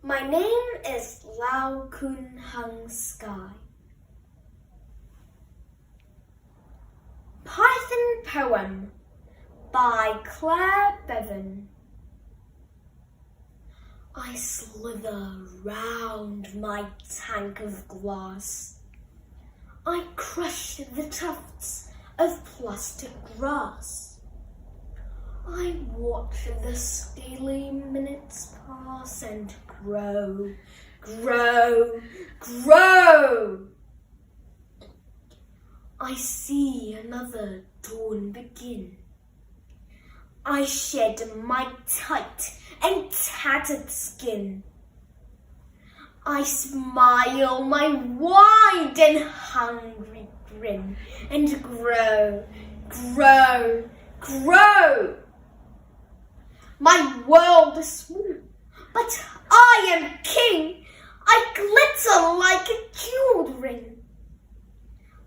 My name is Kwun Sky. Python Poem by Claire Bevan. I slither round my tank of glass. I crush the tufts of plastic grass. I watch the steely minutes pass and grow, grow, grow. I see another dawn begin. I shed my tight and tattered skin. I smile my wide and hungry grin and grow, grow, grow. My world is small, but I am king. I glitter like a jeweled ring.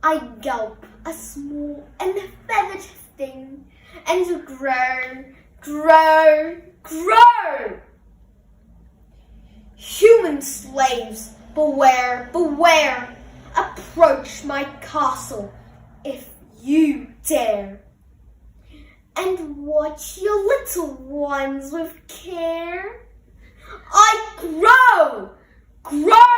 I gulp a small and feathered thing and grow, grow, grow. Human slaves, beware, beware. Approach my castle if you dare. And watch your little ones with care. I grow, grow.